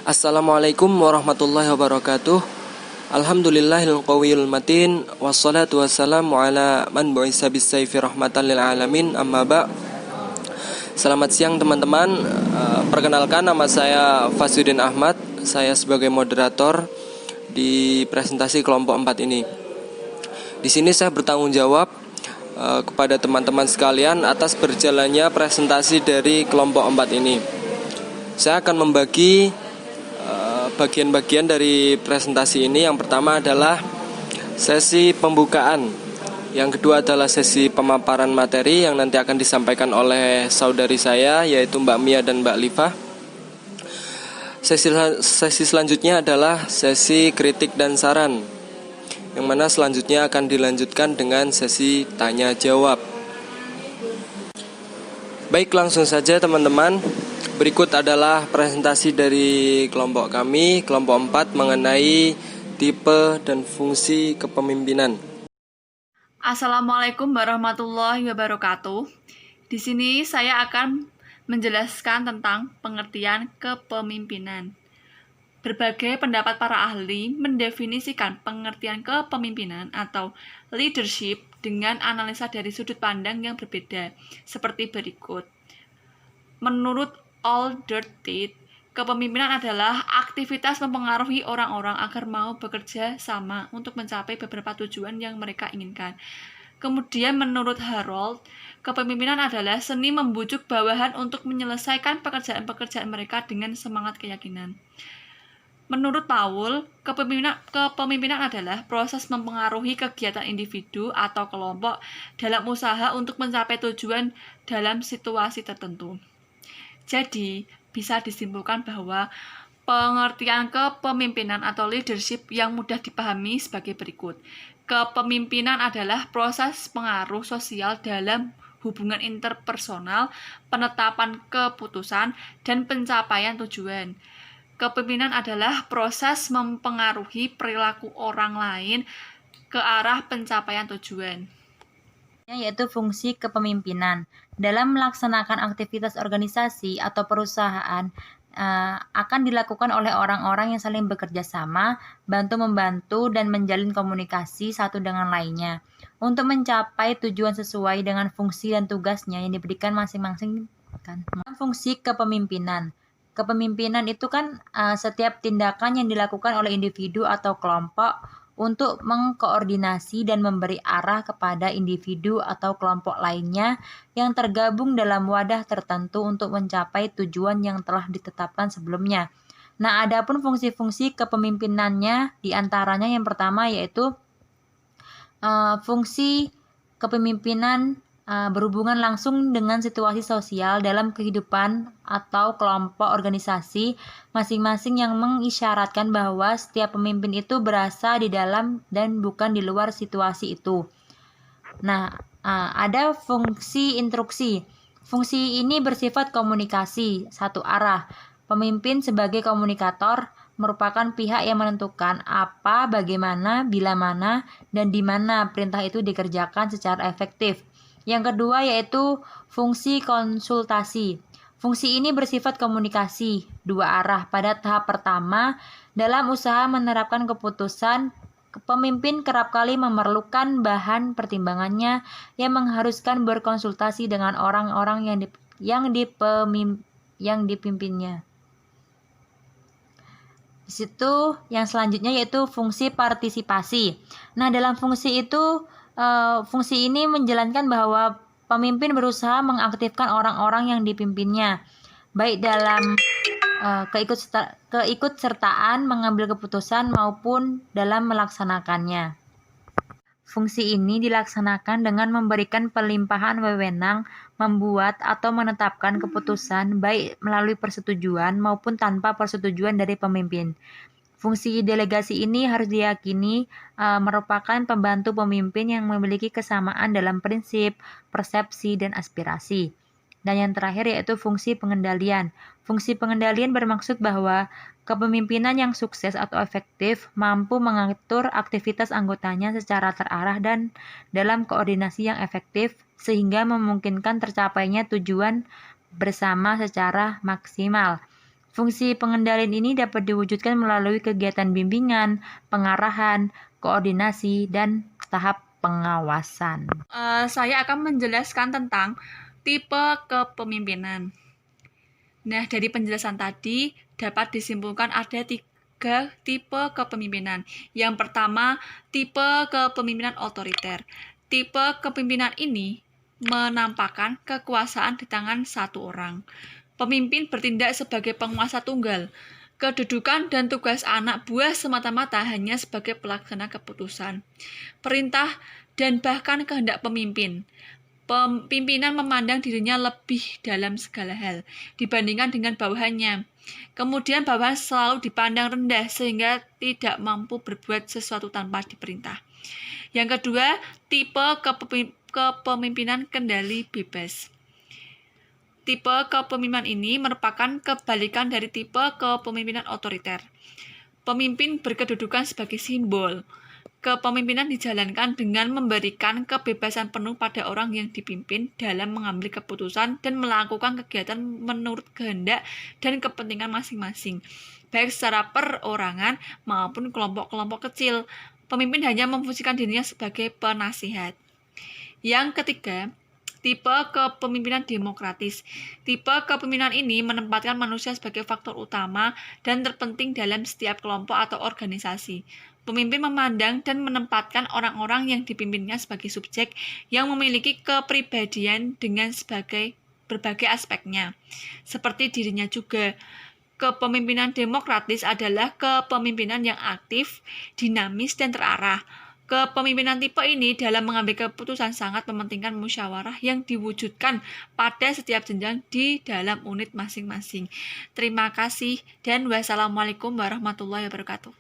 Assalamualaikum warahmatullahi wabarakatuh. Alhamdulillahil qawiyul matin. Wassalatu wassalamu ala man bu'isa bisayfi rahmatan lil alamin. Amma ba'. Selamat siang teman-teman. Perkenalkan, nama saya Fasudin Ahmad. Saya sebagai moderator di presentasi kelompok 4 ini. Di sini saya bertanggung jawab kepada teman-teman sekalian atas berjalannya presentasi dari kelompok 4 ini. Saya akan membagi bagian-bagian dari presentasi ini. Yang pertama adalah sesi pembukaan, yang kedua adalah sesi pemaparan materi yang nanti akan disampaikan oleh saudari saya, yaitu Mbak Mia dan Mbak Liva. Sesi selanjutnya adalah sesi kritik dan saran, yang mana selanjutnya akan dilanjutkan dengan sesi tanya jawab. Baik, langsung saja teman-teman. Berikut adalah presentasi dari kelompok kami, kelompok 4, mengenai tipe dan fungsi kepemimpinan. Assalamualaikum warahmatullahi wabarakatuh. Di sini saya akan menjelaskan tentang pengertian kepemimpinan. Berbagai pendapat para ahli mendefinisikan pengertian kepemimpinan atau leadership dengan analisa dari sudut pandang yang berbeda, seperti berikut. Menurut Alderditt, kepemimpinan adalah aktivitas mempengaruhi orang-orang agar mau bekerja sama untuk mencapai beberapa tujuan yang mereka inginkan. Kemudian menurut Harold, kepemimpinan adalah seni membujuk bawahan untuk menyelesaikan pekerjaan-pekerjaan mereka dengan semangat keyakinan. Menurut Paul, kepemimpinan adalah proses mempengaruhi kegiatan individu atau kelompok dalam usaha untuk mencapai tujuan dalam situasi tertentu. Jadi, bisa disimpulkan bahwa pengertian kepemimpinan atau leadership yang mudah dipahami sebagai berikut. Kepemimpinan adalah proses pengaruh sosial dalam hubungan interpersonal, penetapan keputusan, dan pencapaian tujuan. Kepemimpinan adalah proses mempengaruhi perilaku orang lain ke arah pencapaian tujuan. Yaitu fungsi kepemimpinan. Dalam melaksanakan aktivitas organisasi atau perusahaan akan dilakukan oleh orang-orang yang saling bekerja sama, bantu-membantu, dan menjalin komunikasi satu dengan lainnya untuk mencapai tujuan sesuai dengan fungsi dan tugasnya yang diberikan masing-masing. Fungsi kepemimpinan. Kepemimpinan itu kan setiap tindakan yang dilakukan oleh individu atau kelompok untuk mengkoordinasi dan memberi arah kepada individu atau kelompok lainnya yang tergabung dalam wadah tertentu untuk mencapai tujuan yang telah ditetapkan sebelumnya. Nah, adapun fungsi-fungsi kepemimpinannya diantaranya yang pertama yaitu fungsi kepemimpinan berhubungan langsung dengan situasi sosial dalam kehidupan atau kelompok organisasi masing-masing yang mengisyaratkan bahwa setiap pemimpin itu berasa di dalam dan bukan di luar situasi itu. Nah, ada fungsi instruksi. Fungsi ini bersifat komunikasi satu arah. Pemimpin sebagai komunikator merupakan pihak yang menentukan apa, bagaimana, bila mana, dan di mana perintah itu dikerjakan secara efektif. Yang kedua yaitu fungsi konsultasi. Fungsi ini bersifat komunikasi dua arah. Pada tahap pertama, dalam usaha menerapkan keputusan, pemimpin kerap kali memerlukan bahan pertimbangannya yang mengharuskan berkonsultasi dengan orang-orang yang dipimpinnya. Di situ yang selanjutnya yaitu fungsi partisipasi. Nah, dalam fungsi ini menjalankan bahwa pemimpin berusaha mengaktifkan orang-orang yang dipimpinnya, baik dalam keikutsertaan mengambil keputusan maupun dalam melaksanakannya. Fungsi ini dilaksanakan dengan memberikan pelimpahan wewenang membuat atau menetapkan keputusan baik melalui persetujuan maupun tanpa persetujuan dari pemimpin. Fungsi delegasi ini harus diyakini merupakan pembantu pemimpin yang memiliki kesamaan dalam prinsip, persepsi, dan aspirasi. Dan yang terakhir yaitu fungsi pengendalian. Fungsi pengendalian bermaksud bahwa kepemimpinan yang sukses atau efektif mampu mengatur aktivitas anggotanya secara terarah dan dalam koordinasi yang efektif sehingga memungkinkan tercapainya tujuan bersama secara maksimal. Fungsi pengendalian ini dapat diwujudkan melalui kegiatan bimbingan, pengarahan, koordinasi, dan tahap pengawasan. Saya akan menjelaskan tentang tipe kepemimpinan. Nah, dari penjelasan tadi dapat disimpulkan ada 3 tipe kepemimpinan. Yang pertama, tipe kepemimpinan otoriter. Tipe kepemimpinan ini menampakkan kekuasaan di tangan satu orang. Pemimpin bertindak sebagai penguasa tunggal. Kedudukan dan tugas anak buah semata-mata hanya sebagai pelaksana keputusan, perintah, dan bahkan kehendak pemimpin. Pimpinan memandang dirinya lebih dalam segala hal dibandingkan dengan bawahannya. Kemudian bawahan selalu dipandang rendah sehingga tidak mampu berbuat sesuatu tanpa diperintah. Yang kedua, tipe kepemimpinan kendali bebas. Tipe kepemimpinan ini merupakan kebalikan dari tipe kepemimpinan otoriter. Pemimpin berkedudukan sebagai simbol. Kepemimpinan dijalankan dengan memberikan kebebasan penuh pada orang yang dipimpin dalam mengambil keputusan dan melakukan kegiatan menurut kehendak dan kepentingan masing-masing, baik secara perorangan maupun kelompok-kelompok kecil. Pemimpin hanya memfungsikan dirinya sebagai penasihat. Yang ketiga, tipe kepemimpinan demokratis. Tipe kepemimpinan ini menempatkan manusia sebagai faktor utama dan terpenting dalam setiap kelompok atau organisasi. Pemimpin memandang dan menempatkan orang-orang yang dipimpinnya sebagai subjek yang memiliki kepribadian dengan berbagai aspeknya, seperti dirinya juga. Kepemimpinan demokratis adalah kepemimpinan yang aktif, dinamis, dan terarah. Kepemimpinan tipe ini dalam mengambil keputusan sangat mementingkan musyawarah yang diwujudkan pada setiap jenjang di dalam unit masing-masing. Terima kasih dan wassalamualaikum warahmatullahi wabarakatuh.